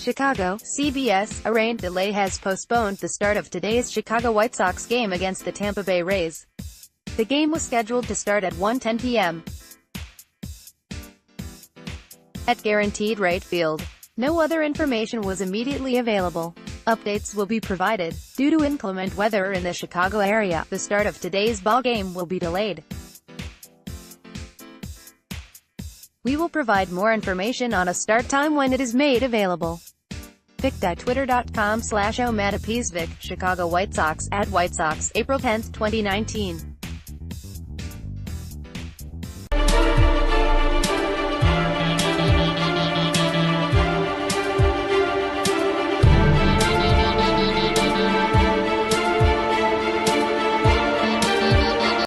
Chicago, CBS, a rain delay has postponed the start of today's Chicago White Sox game against the Tampa Bay Rays. The game was scheduled to start at 1:10 p.m. at Guaranteed Rate Field. No other information was immediately available. Updates will be provided. Due to inclement weather in the Chicago area, the start of today's ball game will be delayed. We will provide more information on a start time when it is made available. Twitter.com/omatopizvic, Chicago White Sox, @White Sox, April 10, 2019.